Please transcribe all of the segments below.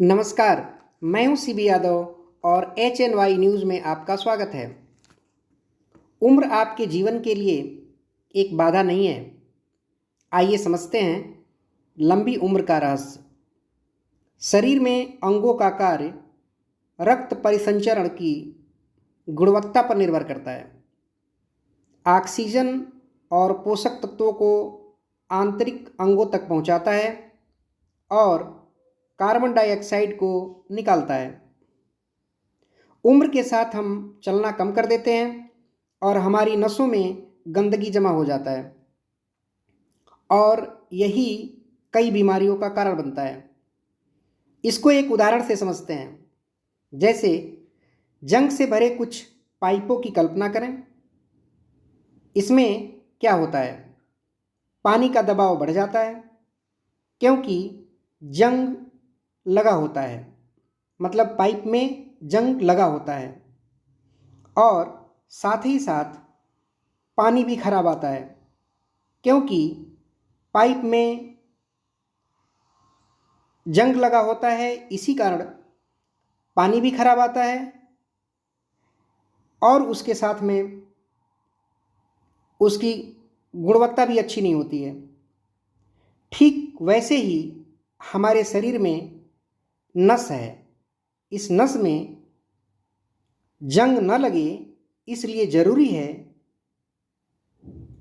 नमस्कार, मैं हूं सीबी यादव और HNY न्यूज़ में आपका स्वागत है। उम्र आपके जीवन के लिए एक बाधा नहीं है। आइए समझते हैं लंबी उम्र का रहस्य। शरीर में अंगों का कार्य रक्त परिसंचरण की गुणवत्ता पर निर्भर करता है। ऑक्सीजन और पोषक तत्वों को आंतरिक अंगों तक पहुंचाता है और कार्बन डाइऑक्साइड को निकालता है। उम्र के साथ हम चलना कम कर देते हैं और हमारी नसों में गंदगी जमा हो जाता है और यही कई बीमारियों का कारण बनता है। इसको एक उदाहरण से समझते हैं। जैसे जंग से भरे कुछ पाइपों की कल्पना करें। इसमें क्या होता है? पानी का दबाव बढ़ जाता है क्योंकि जंग लगा होता है, मतलब पाइप में जंग लगा होता है और साथ ही साथ पानी भी खराब आता है क्योंकि पाइप में जंग लगा होता है। इसी कारण पानी भी खराब आता है और उसके साथ में उसकी गुणवत्ता भी अच्छी नहीं होती है। ठीक वैसे ही हमारे शरीर में नस है। इस नस में जंग न लगे इसलिए ज़रूरी है,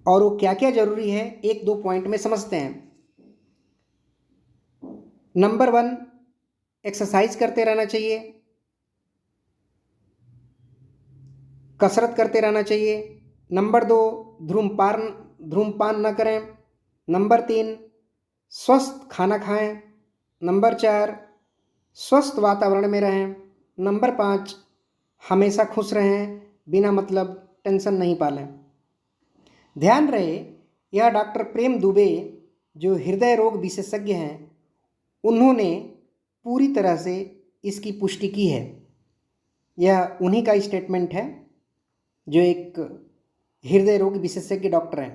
और वो क्या क्या ज़रूरी है एक दो पॉइंट में समझते हैं। नंबर 1, एक्सरसाइज करते रहना चाहिए, कसरत करते रहना चाहिए। नंबर 2, धूम्रपान न करें। नंबर 3, स्वस्थ खाना खाएं। नंबर 4, स्वस्थ वातावरण में रहें। नंबर 5, हमेशा खुश रहें, बिना मतलब टेंशन नहीं पालें। ध्यान रहे, यह डॉक्टर प्रेम दुबे जो हृदय रोग विशेषज्ञ हैं, उन्होंने पूरी तरह से इसकी पुष्टि की है। यह उन्हीं का स्टेटमेंट है जो एक हृदय रोग विशेषज्ञ डॉक्टर हैं।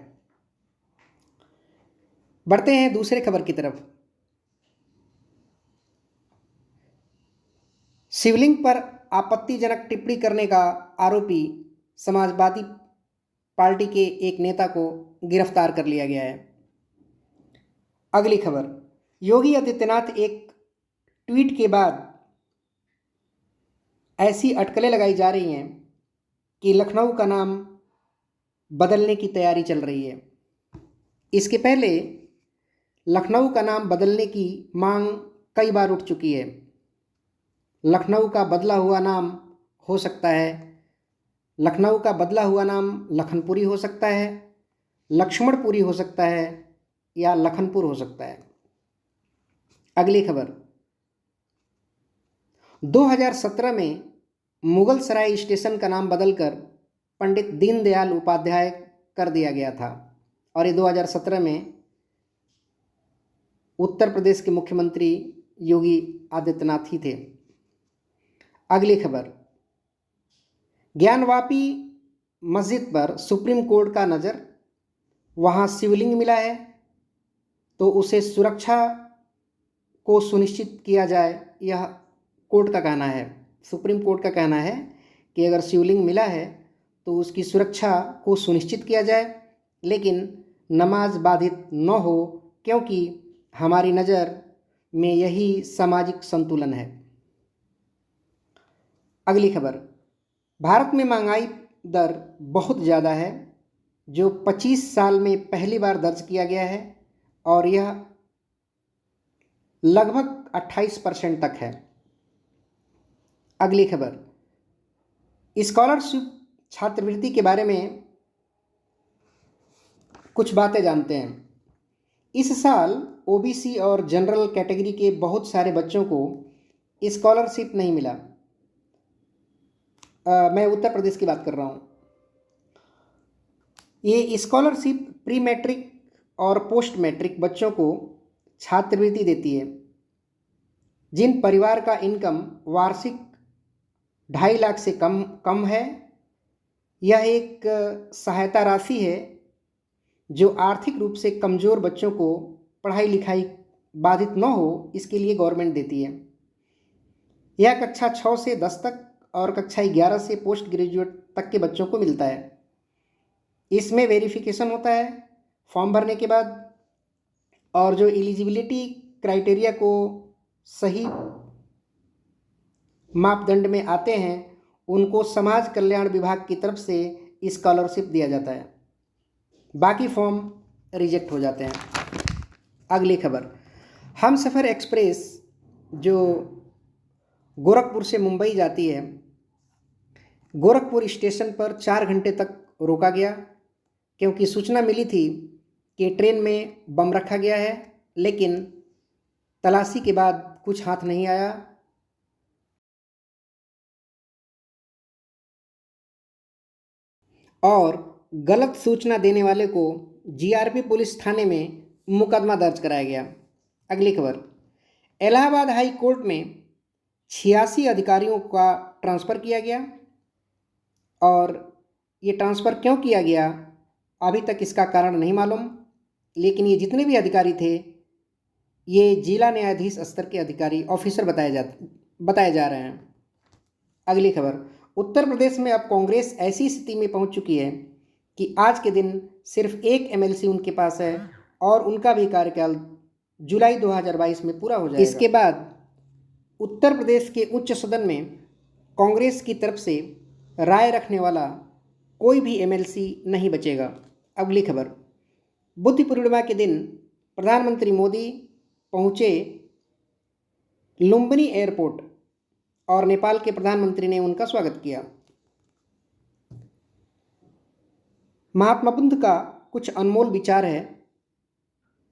बढ़ते हैं दूसरे खबर की तरफ। शिवलिंग पर आपत्तिजनक टिप्पणी करने का आरोपी समाजवादी पार्टी के एक नेता को गिरफ्तार कर लिया गया है। अगली खबर, योगी आदित्यनाथ एक ट्वीट के बाद ऐसी अटकलें लगाई जा रही हैं कि लखनऊ का नाम बदलने की तैयारी चल रही है। इसके पहले लखनऊ का नाम बदलने की मांग कई बार उठ चुकी है। लखनऊ का बदला हुआ नाम हो सकता है, लखनऊ का बदला हुआ नाम लखनपुरी हो सकता है, लक्ष्मणपुरी हो सकता है या लखनपुर हो सकता है। अगली खबर, 2017 में मुगल सराय स्टेशन का नाम बदलकर पंडित दीनदयाल उपाध्याय कर दिया गया था और ये 2017 में उत्तर प्रदेश के मुख्यमंत्री योगी आदित्यनाथ ही थे। अगली खबर, ज्ञानवापी मस्जिद पर सुप्रीम कोर्ट का नज़र। वहाँ शिवलिंग मिला है तो उसे सुरक्षा को सुनिश्चित किया जाए, यह कोर्ट का कहना है। सुप्रीम कोर्ट का कहना है कि अगर शिवलिंग मिला है तो उसकी सुरक्षा को सुनिश्चित किया जाए, लेकिन नमाज बाधित न हो, क्योंकि हमारी नज़र में यही सामाजिक संतुलन है। अगली खबर, भारत में महंगाई दर बहुत ज़्यादा है, जो 25 साल में पहली बार दर्ज किया गया है और यह लगभग 28% तक है। अगली खबर, स्कॉलरशिप छात्रवृत्ति के बारे में कुछ बातें जानते हैं। इस साल ओबीसी और जनरल कैटेगरी के बहुत सारे बच्चों को स्कॉलरशिप नहीं मिला। मैं उत्तर प्रदेश की बात कर रहा हूँ। ये स्कॉलरशिप प्री मैट्रिक और पोस्ट मैट्रिक बच्चों को छात्रवृत्ति देती है जिन परिवार का इनकम वार्षिक 2.5 लाख से कम है। यह एक सहायता राशि है जो आर्थिक रूप से कमज़ोर बच्चों को पढ़ाई लिखाई बाधित न हो, इसके लिए गवर्नमेंट देती है। यह कक्षा 6 से 10 तक और कक्षा 11 से पोस्ट ग्रेजुएट तक के बच्चों को मिलता है। इसमें वेरिफिकेशन होता है फॉर्म भरने के बाद, और जो एलिजिबिलिटी क्राइटेरिया को सही मापदंड में आते हैं उनको समाज कल्याण विभाग की तरफ से स्कॉलरशिप दिया जाता है। बाकी फॉर्म रिजेक्ट हो जाते हैं। अगली खबर, हमसफ़र एक्सप्रेस जो गोरखपुर से मुंबई जाती है, गोरखपुर स्टेशन पर 4 घंटे तक रोका गया क्योंकि सूचना मिली थी कि ट्रेन में बम रखा गया है, लेकिन तलाशी के बाद कुछ हाथ नहीं आया। और गलत सूचना देने वाले को जीआरपी पुलिस थाने में मुकदमा दर्ज कराया गया। अगली खबर, इलाहाबाद हाई कोर्ट में 86 अधिकारियों का ट्रांसफ़र किया गया, और ये ट्रांसफ़र क्यों किया गया अभी तक इसका कारण नहीं मालूम, लेकिन ये जितने भी अधिकारी थे ये जिला न्यायाधीश स्तर के अधिकारी ऑफिसर बताए जा रहे हैं। अगली खबर, उत्तर प्रदेश में अब कांग्रेस ऐसी स्थिति में पहुंच चुकी है कि आज के दिन सिर्फ एक एमएलसी उनके पास है और उनका भी कार्यकाल जुलाई 2022 में पूरा हो जाएगा। इसके बाद उत्तर प्रदेश के उच्च सदन में कांग्रेस की तरफ से राय रखने वाला कोई भी एमएलसी नहीं बचेगा। अगली खबर, बुद्ध पूर्णिमा के दिन प्रधानमंत्री मोदी पहुँचे लुम्बिनी एयरपोर्ट और नेपाल के प्रधानमंत्री ने उनका स्वागत किया। महात्मा बुद्ध का कुछ अनमोल विचार है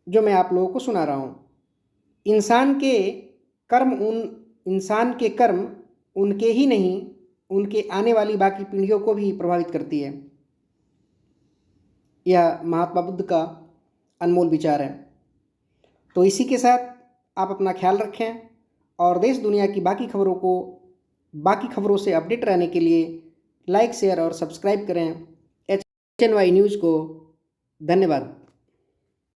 जो मैं आप लोगों को सुना रहा हूँ। इंसान के कर्म उनके ही नहीं, उनके आने वाली बाकी पीढ़ियों को भी प्रभावित करती है। यह महात्मा बुद्ध का अनमोल विचार है। तो इसी के साथ आप अपना ख्याल रखें और देश दुनिया की बाकी खबरों से अपडेट रहने के लिए लाइक, शेयर और सब्सक्राइब करें HNY न्यूज़ को। धन्यवाद।